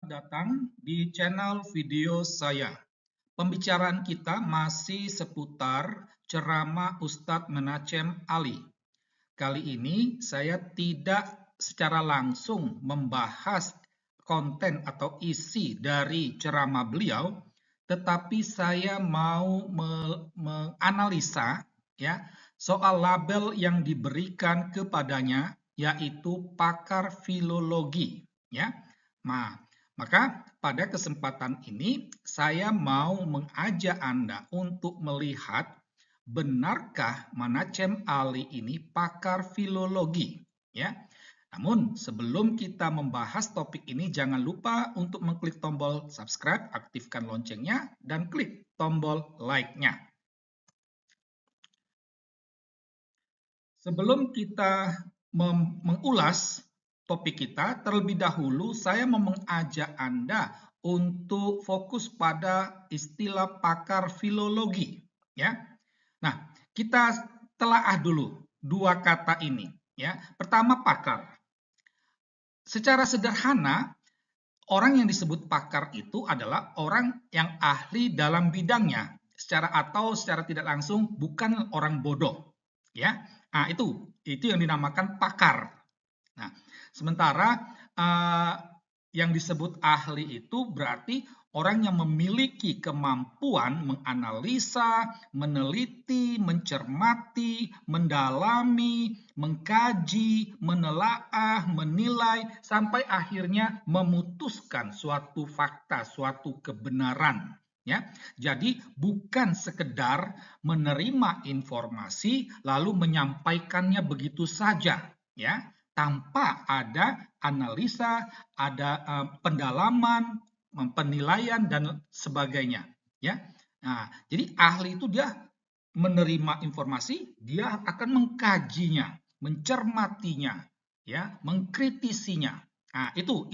Datang di channel video saya. Pembicaraan kita masih seputar ceramah Ustadz Menachem Ali. Kali ini saya tidak secara langsung membahas konten atau isi dari ceramah beliau, tetapi saya mau menganalisa ya soal label yang diberikan kepadanya, yaitu pakar filologi ya. Nah, maka pada kesempatan ini saya mau mengajak Anda untuk melihat benarkah Menachem Ali ini pakar filologi ya. Namun sebelum kita membahas topik ini, jangan lupa untuk mengklik tombol subscribe, aktifkan loncengnya, dan klik tombol like-nya. Sebelum kita mengulas topik kita, terlebih dahulu saya mau mengajak Anda untuk fokus pada istilah pakar filologi ya. Nah, kita telaah dulu dua kata ini ya. Pertama, pakar. Secara sederhana, orang yang disebut pakar itu adalah orang yang ahli dalam bidangnya, secara tidak langsung bukan orang bodoh, ya. Nah, itu yang dinamakan pakar. Nah, sementara yang disebut ahli itu berarti orang yang memiliki kemampuan menganalisa, meneliti, mencermati, mendalami, mengkaji, menelaah, menilai, sampai akhirnya memutuskan suatu fakta, suatu kebenaran. Ya, jadi bukan sekedar menerima informasi lalu menyampaikannya begitu saja, ya, tanpa ada analisa, ada pendalaman, penilaian dan sebagainya, ya. Nah, jadi ahli itu dia menerima informasi, dia akan mengkajinya, mencermatinya, ya, mengkritisinya. Nah, itu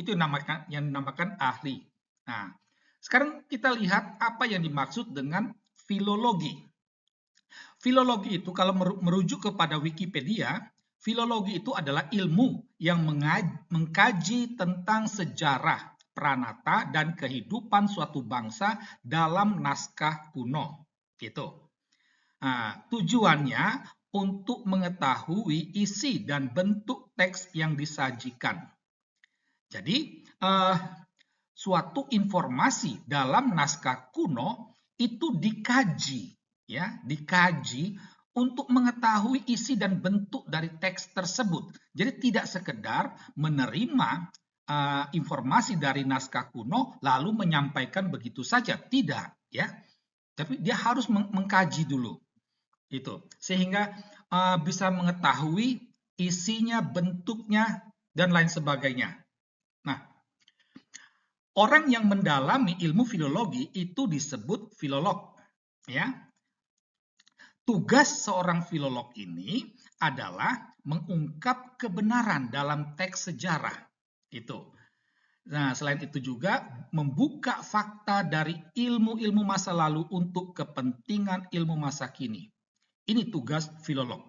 yang dinamakan ahli. Nah, sekarang kita lihat apa yang dimaksud dengan filologi. Filologi itu kalau merujuk kepada Wikipedia, filologi itu adalah ilmu yang mengkaji tentang sejarah, pranata, dan kehidupan suatu bangsa dalam naskah kuno. Gitu. Nah, tujuannya untuk mengetahui isi dan bentuk teks yang disajikan. Jadi, suatu informasi dalam naskah kuno itu dikaji, ya, dikaji untuk mengetahui isi dan bentuk dari teks tersebut. Jadi tidak sekedar menerima informasi dari naskah kuno lalu menyampaikan begitu saja, tidak, ya. Tapi dia harus mengkaji dulu, itu sehingga bisa mengetahui isinya, bentuknya, dan lain sebagainya. Nah, orang yang mendalami ilmu filologi itu disebut filolog, ya. Tugas seorang filolog ini adalah mengungkap kebenaran dalam teks sejarah. Itu. Nah, selain itu juga membuka fakta dari ilmu-ilmu masa lalu untuk kepentingan ilmu masa kini. Ini tugas filolog.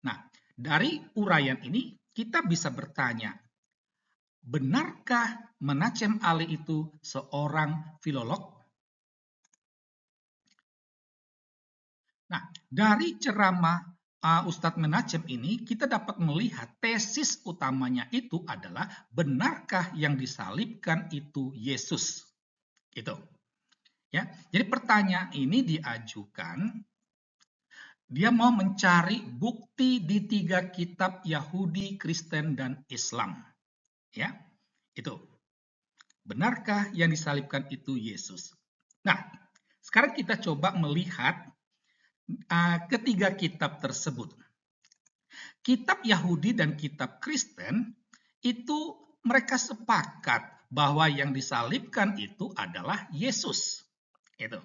Nah, dari uraian ini kita bisa bertanya, benarkah Menachem Ali itu seorang filolog? Nah, dari ceramah Ustadz Menachem ini kita dapat melihat tesis utamanya itu adalah benarkah yang disalibkan itu Yesus? Gitu. Ya. Jadi pertanyaan ini diajukan, dia mau mencari bukti di 3 kitab Yahudi, Kristen, dan Islam. Ya. Itu. Benarkah yang disalibkan itu Yesus? Nah, sekarang kita coba melihat ketiga kitab tersebut. Kitab Yahudi dan kitab Kristen itu mereka sepakat bahwa yang disalibkan itu adalah Yesus. Itu.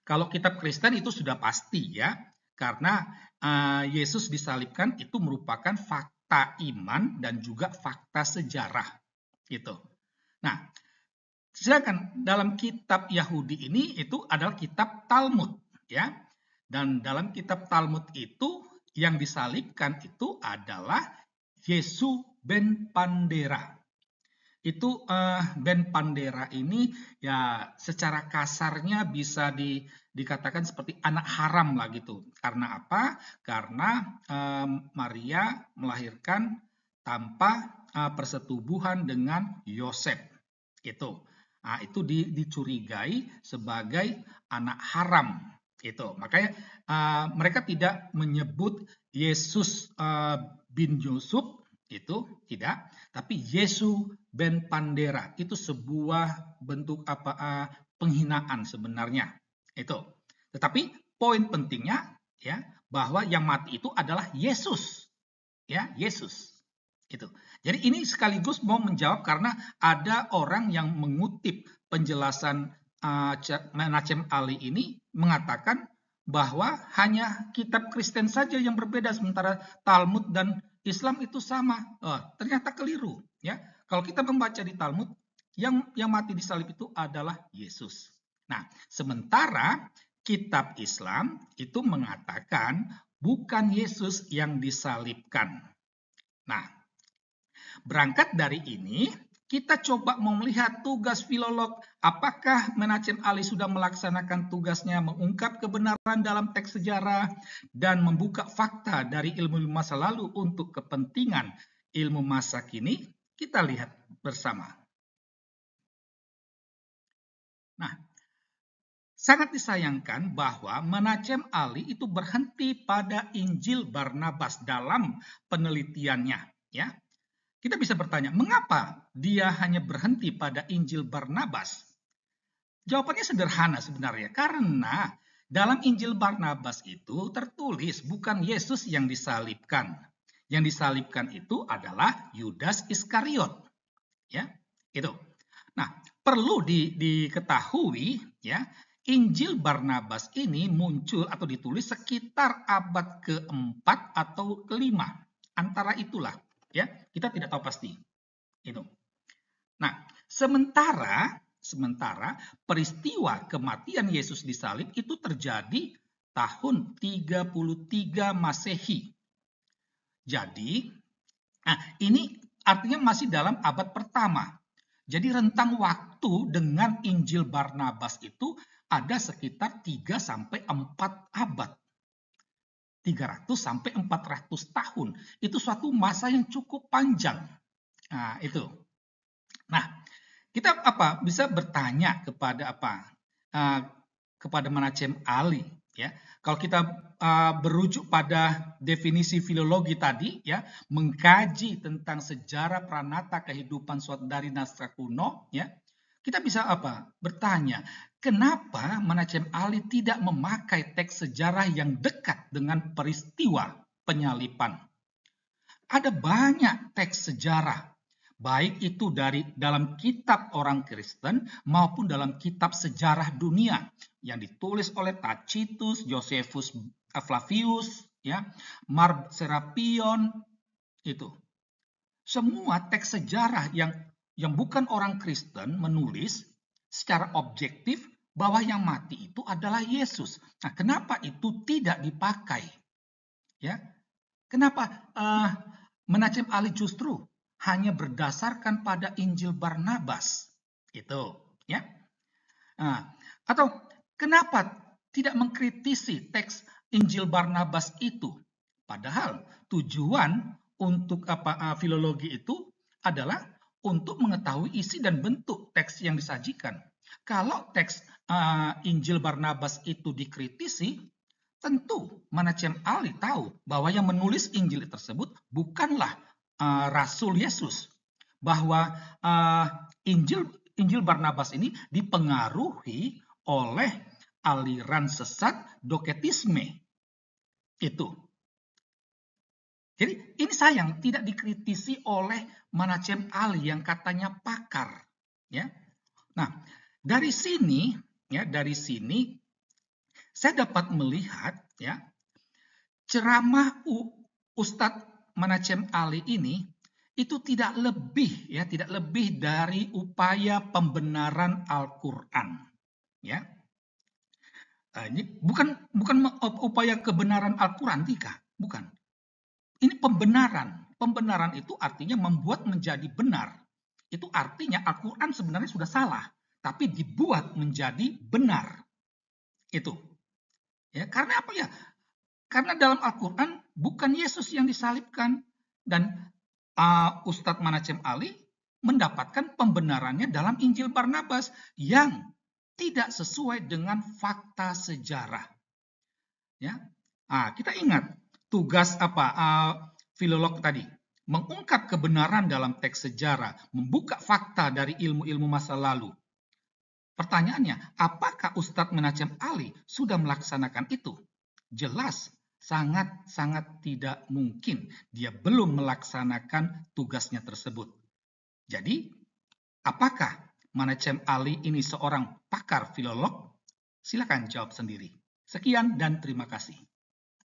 Kalau kitab Kristen itu sudah pasti ya, karena Yesus disalibkan itu merupakan fakta iman dan juga fakta sejarah. Gitu. Nah, sedangkan dalam kitab Yahudi ini itu adalah kitab Talmud, ya. Dan dalam kitab Talmud itu yang disalibkan itu adalah Yesu ben Pandera. itu band Pandera ini ya secara kasarnya bisa dikatakan seperti anak haram lah gitu. Karena apa? Karena Maria melahirkan tanpa persetubuhan dengan Yosef. Itu. Nah, itu dicurigai sebagai anak haram. Itu. Makanya mereka tidak menyebut Yesus bin Yusuf, itu tidak, tapi Yesus ben Pandera. Itu sebuah bentuk penghinaan sebenarnya. Itu. Tetapi poin pentingnya ya bahwa yang mati itu adalah Yesus. Ya, Yesus. Itu. Jadi ini sekaligus mau menjawab karena ada orang yang mengutip penjelasan Menachem Ali ini mengatakan bahwa hanya kitab Kristen saja yang berbeda sementara Talmud dan Islam itu sama. Ternyata keliru, ya. Kalau kita membaca di Talmud, yang mati di salib itu adalah Yesus. Nah, sementara kitab Islam itu mengatakan bukan Yesus yang disalibkan. Nah, berangkat dari ini, kita coba mau melihat tugas filolog. Apakah Menachem Ali sudah melaksanakan tugasnya mengungkap kebenaran dalam teks sejarah dan membuka fakta dari ilmu masa lalu untuk kepentingan ilmu masa kini? Kita lihat bersama. Nah, sangat disayangkan bahwa Menachem Ali itu berhenti pada Injil Barnabas dalam penelitiannya, ya. Kita bisa bertanya, mengapa dia hanya berhenti pada Injil Barnabas? Jawabannya sederhana sebenarnya, karena dalam Injil Barnabas itu tertulis bukan Yesus yang disalibkan. Yang disalibkan itu adalah Yudas Iskariot. Ya, itu. Nah, perlu diketahui ya, Injil Barnabas ini muncul atau ditulis sekitar abad ke-4 atau ke-5. Antara itulah. Ya, kita tidak tahu pasti. Itu. Nah, sementara peristiwa kematian Yesus disalib itu terjadi tahun 33 Masehi. Jadi, nah ini artinya masih dalam abad pertama. Jadi rentang waktu dengan Injil Barnabas itu ada sekitar 3 sampai 4 abad. 300 sampai 400 tahun. Itu suatu masa yang cukup panjang. Nah, itu. Nah, kita bisa bertanya kepada kepada Menachem Ali, ya. Kalau kita berujuk pada definisi filologi tadi, ya, mengkaji tentang sejarah pranata kehidupan dari naskah kuno, ya. Kita bisa bertanya, kenapa Menachem Ali tidak memakai teks sejarah yang dekat dengan peristiwa penyaliban? Ada banyak teks sejarah, baik itu dalam kitab orang Kristen maupun dalam kitab sejarah dunia yang ditulis oleh Tacitus, Josephus Flavius, ya, Mark Serapion, itu. Semua teks sejarah yang bukan orang Kristen menulis secara objektif bahwa yang mati itu adalah Yesus. Nah, kenapa itu tidak dipakai? Ya, kenapa Menachem Ali justru hanya berdasarkan pada Injil Barnabas? Itu, ya. Nah, atau kenapa tidak mengkritisi teks Injil Barnabas itu? Padahal tujuan untuk filologi itu adalah untuk mengetahui isi dan bentuk teks yang disajikan. Kalau teks Injil Barnabas itu dikritisi, tentu Menachem Ali tahu bahwa yang menulis Injil tersebut bukanlah Rasul Yesus, bahwa Injil Barnabas ini dipengaruhi oleh aliran sesat Doketisme. Itu. Jadi ini sayang tidak dikritisi oleh Menachem Ali yang katanya pakar, ya. Nah, dari sini saya dapat melihat, ya, ceramah Ustadz Menachem Ali ini itu tidak lebih dari upaya pembenaran Al-Qur'an, ya. Ini bukan upaya kebenaran Al-Qur'an, bukan. Ini pembenaran. Pembenaran itu artinya membuat menjadi benar. itu artinya Al-Quran sebenarnya sudah salah, tapi dibuat menjadi benar. Itu. Ya, karena apa ya? Karena dalam Al-Quran bukan Yesus yang disalibkan, dan Ustadz Manacem Ali mendapatkan pembenarannya dalam Injil Barnabas yang tidak sesuai dengan fakta sejarah. Ya, kita ingat tugas filolog tadi, mengungkap kebenaran dalam teks sejarah, membuka fakta dari ilmu-ilmu masa lalu. Pertanyaannya, apakah Ustadz Menachem Ali sudah melaksanakan itu? Jelas, sangat-sangat tidak mungkin dia belum melaksanakan tugasnya tersebut. Jadi, apakah Menachem Ali ini seorang pakar filolog? Silakan jawab sendiri. Sekian dan terima kasih.